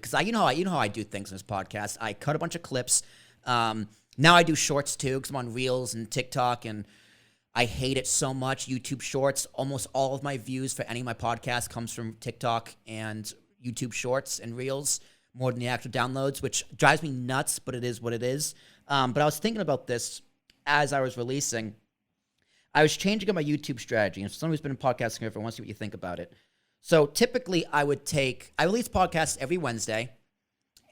because you know how I do things in this podcast. I cut a bunch of clips. Now I do shorts too because I'm on Reels and TikTok, and I hate it so much. YouTube Shorts. Almost all of my views for any of my podcasts comes from TikTok and YouTube Shorts and Reels more than the actual downloads, which drives me nuts. But it is what it is. But I was thinking about this as I was releasing. I was changing up my YouTube strategy, and for someone who's been in podcasting forever, I want to see what you think about it. So typically, I release podcasts every Wednesday,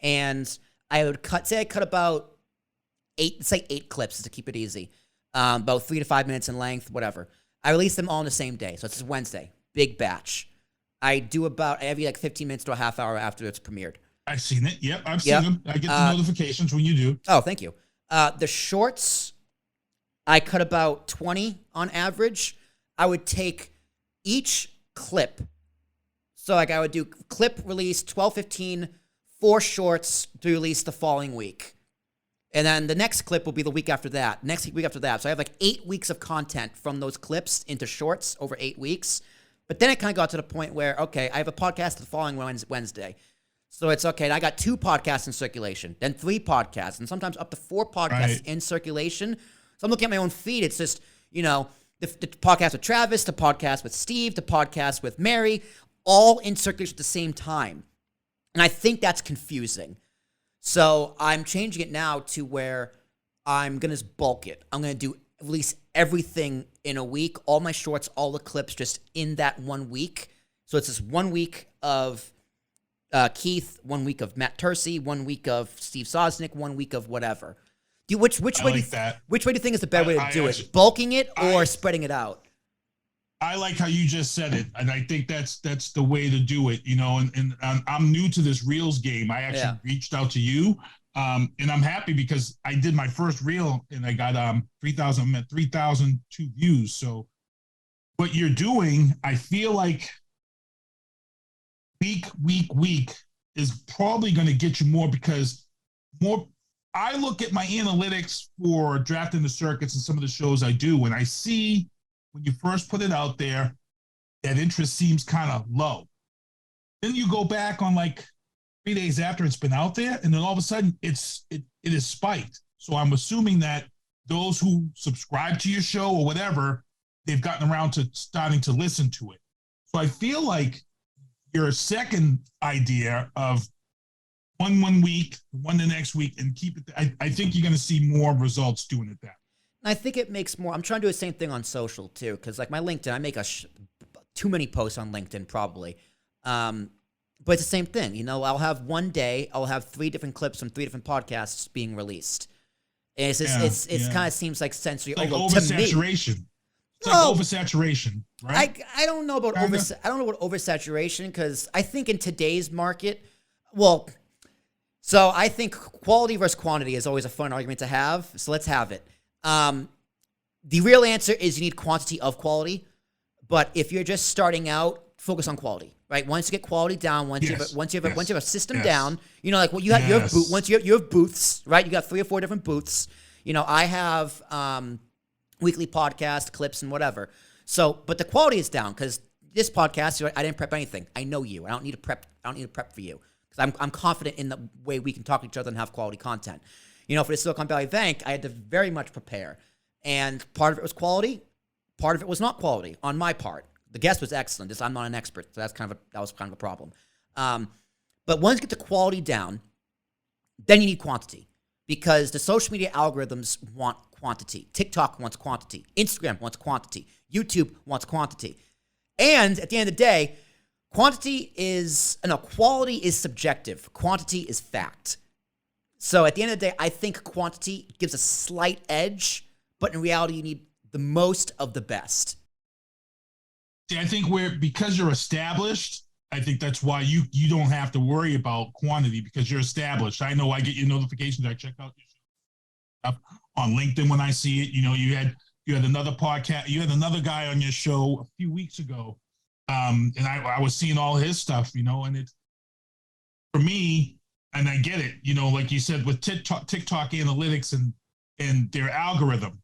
and I would cut about 8 clips to keep it easy, about 3 to 5 minutes in length, whatever. I release them all on the same day, so it's just Wednesday, big batch. I do about every 15 minutes to a half hour after it's premiered. I've seen it. Yep, I've seen them. I get the notifications when you do. Oh, thank you. The shorts, I cut about 20 on average. I would take each clip. So I would do clip release 12, 15, 4 shorts to release the following week. And then the next clip will be the week after that, next week after that. So I have 8 weeks of content from those clips into shorts over 8 weeks. But then it kind of got to the point where, okay, I have a podcast the following Wednesday. So it's okay. I got 2 podcasts in circulation, then 3 podcasts, and sometimes up to 4 podcasts in circulation. So I'm looking at my own feed. It's just, the podcast with Travis, the podcast with Steve, the podcast with Mary, all in circulation at the same time. And I think that's confusing. So I'm changing it now to where I'm going to bulk it. I'm going to release everything in a week, all my shorts, all the clips just in that 1 week. So it's just 1 week of Keith, 1 week of Matt Tercey, 1 week of Steve Sosnick, 1 week of whatever. Which way do you think is the better way to do it? Bulking it or spreading it out? I like how you just said it, and I think that's the way to do it. And I'm new to this Reels game. I actually reached out to you, and I'm happy because I did my first Reel and I got 3,002 views. So what you're doing, I feel like week is probably going to get you more because I look at my analytics for Drafting the Circuits and some of the shows I do, and I see when you first put it out there, that interest seems kind of low. Then you go back on 3 days after it's been out there, and then all of a sudden it is spiked. So I'm assuming that those who subscribe to your show or whatever, they've gotten around to starting to listen to it. So I feel like your second idea of one week, one the next week, and keep it. I think you're going to see more results doing it that. I think it makes more. I'm trying to do the same thing on social too, because my LinkedIn, I make too many posts on LinkedIn probably, but it's the same thing. I'll have one day, I'll have 3 different clips from 3 different podcasts being released. And it's kind of seems like sensory oversaturation. It's like oversaturation, right? I don't know about oversaturation because I think in today's market, so I think quality versus quantity is always a fun argument to have. So let's have it. The real answer is you need quantity of quality, but if you're just starting out, focus on quality, right? Once you get quality down, once you have a system down, you have once you have booths, right? You got 3 or 4 different booths. I have weekly podcast clips and whatever. So, but the quality is down because this podcast, I didn't prep anything. I know you. I don't need to prep for you because I'm confident in the way we can talk to each other and have quality content. For the Silicon Valley Bank, I had to very much prepare. And part of it was quality. Part of it was not quality on my part. The guest was excellent. I'm not an expert, so that was kind of a problem. But once you get the quality down, then you need quantity because the social media algorithms want quantity. TikTok wants quantity. Instagram wants quantity. YouTube wants quantity. And at the end of the day, quality is subjective. Quantity is fact. So at the end of the day, I think quantity gives a slight edge, but in reality, you need the most of the best. See, I think because you're established, I think that's why you don't have to worry about quantity because you're established. I know I get your notifications. I check out your stuff on LinkedIn when I see it. You had another podcast. You had another guy on your show a few weeks ago, and I was seeing all his stuff. And it's for me. And I get it, like you said, with TikTok analytics and their algorithm,